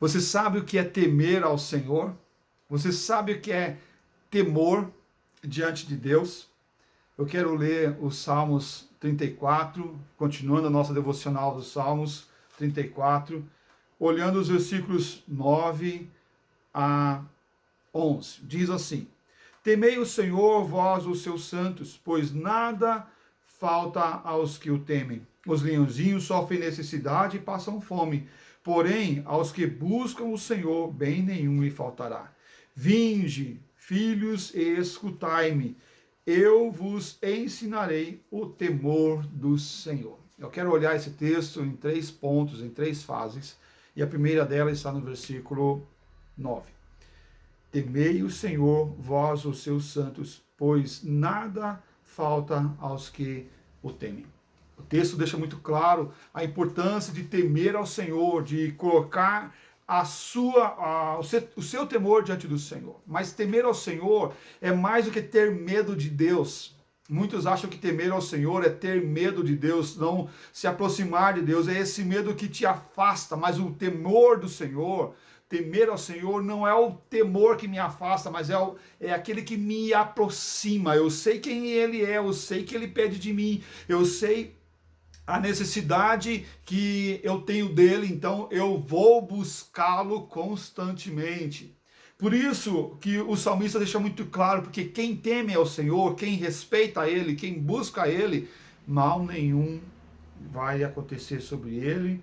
Você sabe o que é temer ao Senhor? Você sabe o que é temor diante de Deus? Eu quero ler os Salmos 34, continuando a nossa devocional dos Salmos 34, olhando os versículos 9 a 11. Diz assim: Temei o Senhor, vós os seus santos, pois nada falta aos que o temem. Os leãozinhos sofrem necessidade e passam fome, porém aos que buscam o Senhor, bem nenhum lhe faltará. Vinde, filhos, e escutai-me, eu vos ensinarei o temor do Senhor. Eu quero olhar esse texto em três pontos, em três fases, e a primeira delas está no versículo 9. Temei o Senhor, vós os seus santos, pois nada falta aos que o temem. O texto deixa muito claro a importância de temer ao Senhor, de colocar o seu temor diante do Senhor. Mas temer ao Senhor é mais do que ter medo de Deus. Muitos acham que temer ao Senhor é ter medo de Deus, não se aproximar de Deus. É esse medo que te afasta, mas o temor do Senhor, temer ao Senhor não é o temor que me afasta, mas é aquele que me aproxima. Eu sei quem Ele é, eu sei que Ele pede de mim, eu sei a necessidade que eu tenho dele, então eu vou buscá-lo constantemente. Por isso que o salmista deixa muito claro, porque quem teme ao Senhor, quem respeita Ele, quem busca Ele, mal nenhum vai acontecer sobre ele,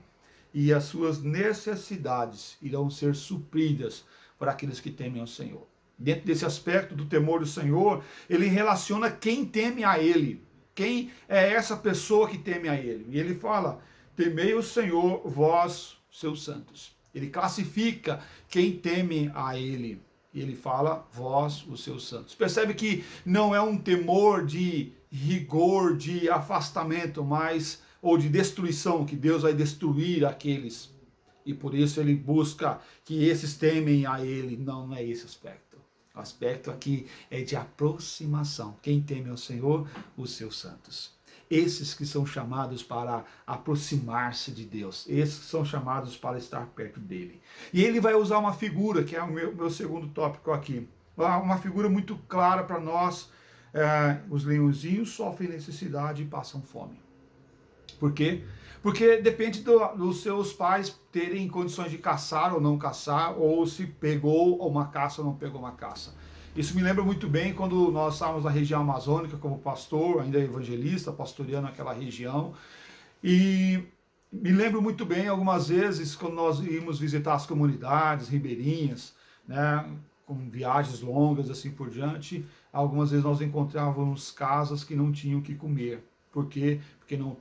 e as suas necessidades irão ser supridas por aqueles que temem ao Senhor. Dentro desse aspecto do temor do Senhor, ele relaciona quem teme a Ele. Quem é essa pessoa que teme a Ele? E ele fala: temei o Senhor, vós, seus santos. Ele classifica quem teme a Ele. E ele fala: vós, os seus santos. Percebe que não é um temor de rigor, de afastamento, mas ou de destruição, que Deus vai destruir aqueles. E por isso ele busca que esses temem a Ele. Não, não é esse aspecto. O aspecto aqui é de aproximação. Quem teme ao Senhor? Os seus santos. Esses que são chamados para aproximar-se de Deus. Esses que são chamados para estar perto dele. E ele vai usar uma figura, que é o meu segundo tópico aqui. Uma figura muito clara para nós. Os leãozinhos sofrem necessidade e passam fome. Por quê? Porque depende dos seus pais terem condições de caçar ou não caçar, ou se pegou uma caça ou não pegou uma caça. Isso me lembra muito bem quando nós estávamos na região amazônica como pastor, ainda evangelista, pastoreando aquela região. E me lembro muito bem algumas vezes quando nós íamos visitar as comunidades ribeirinhas, né, com viagens longas assim por diante. Algumas vezes nós encontrávamos casas que não tinham o que comer. Por quê? Porque não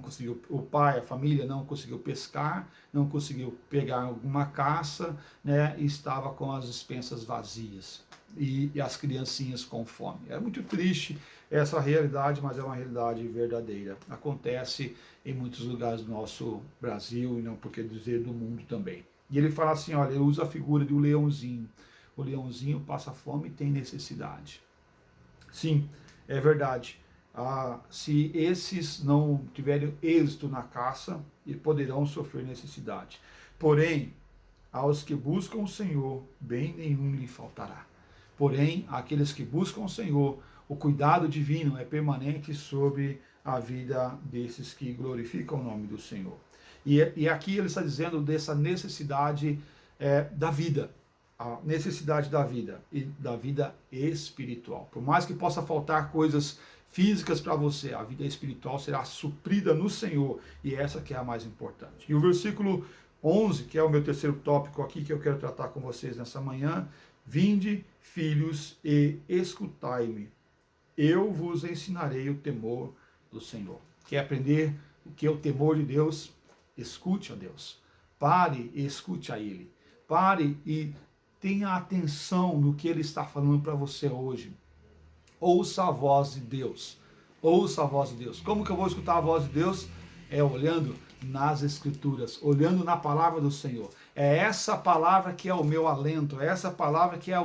conseguiu, o pai, a família não conseguiu pescar, não conseguiu pegar alguma caça, né, e estava com as despensas vazias e as criancinhas com fome. É muito triste essa realidade, mas é uma realidade verdadeira. Acontece em muitos lugares do nosso Brasil e não por que dizer do mundo também. E ele fala assim, olha, ele usa a figura do leãozinho. O leãozinho passa fome e tem necessidade. Sim, é verdade. Se esses não tiverem êxito na caça, poderão sofrer necessidade. Porém, aos que buscam o Senhor, bem nenhum lhe faltará. Porém, aqueles que buscam o Senhor, o cuidado divino é permanente sobre a vida desses que glorificam o nome do Senhor. E aqui ele está dizendo dessa necessidade da vida, a necessidade da vida e da vida espiritual. Por mais que possa faltar coisas físicas para você, a vida espiritual será suprida no Senhor, e essa que é a mais importante. E o versículo 11, que é o meu terceiro tópico aqui que eu quero tratar com vocês nessa manhã: vinde, filhos, e escutai-me, eu vos ensinarei o temor do Senhor. Quer aprender o que é o temor de Deus? Escute a Deus. Pare e escute a Ele. Pare e tenha atenção no que Ele está falando para você hoje. Ouça a voz de Deus. Ouça a voz de Deus. Como que eu vou escutar a voz de Deus? É olhando nas Escrituras, olhando na palavra do Senhor. É essa palavra que é o meu alento, é essa palavra que é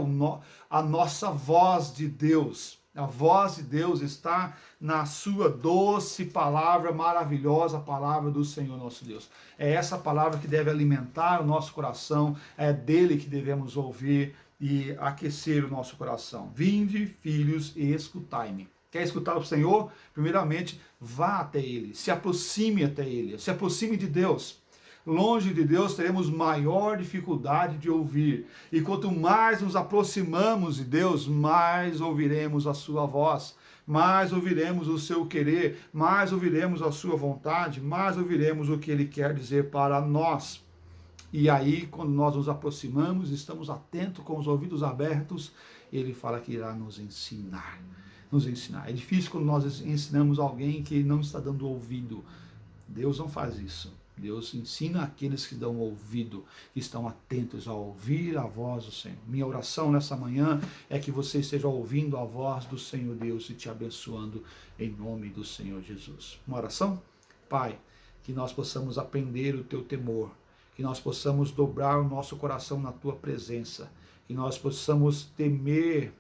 a nossa voz de Deus. A voz de Deus está na sua doce palavra, maravilhosa palavra do Senhor nosso Deus. É essa palavra que deve alimentar o nosso coração, é dele que devemos ouvir e aquecer o nosso coração. Vinde, filhos, e escutai-me. Quer escutar o Senhor? Primeiramente, vá até Ele, se aproxime até Ele, se aproxime de Deus. Longe de Deus teremos maior dificuldade de ouvir. E quanto mais nos aproximamos de Deus, mais ouviremos a sua voz, mais ouviremos o seu querer, mais ouviremos a sua vontade, mais ouviremos o que Ele quer dizer para nós. E aí, quando nós nos aproximamos, estamos atentos com os ouvidos abertos, Ele fala que irá nos ensinar. Nos ensinar. É difícil quando nós ensinamos alguém que não está dando ouvido. Deus não faz isso. Deus ensina aqueles que dão ouvido, que estão atentos a ouvir a voz do Senhor. Minha oração nessa manhã é que você esteja ouvindo a voz do Senhor Deus e te abençoando em nome do Senhor Jesus. Uma oração? Pai, que nós possamos aprender o teu temor, que nós possamos dobrar o nosso coração na tua presença, que nós possamos temer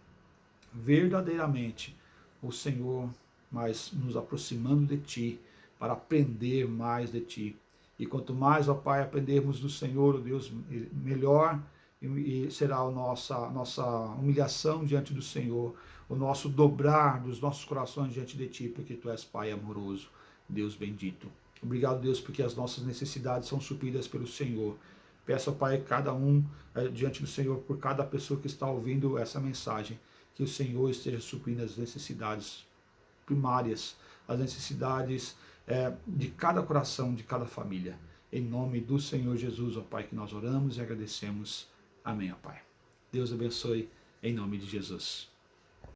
verdadeiramente o Senhor, mas nos aproximando de Ti, para aprender mais de Ti. E quanto mais, ó Pai, aprendermos do Senhor, ó Deus, melhor será a nossa humilhação diante do Senhor, o nosso dobrar dos nossos corações diante de Ti, porque Tu és Pai amoroso, Deus bendito. Obrigado, Deus, porque as nossas necessidades são supridas pelo Senhor. Peço, ó Pai, cada um diante do Senhor, por cada pessoa que está ouvindo essa mensagem, que o Senhor esteja suprindo as necessidades primárias, as necessidades de cada coração, de cada família. Em nome do Senhor Jesus, ó Pai, que nós oramos e agradecemos. Amém, ó Pai. Deus abençoe, em nome de Jesus.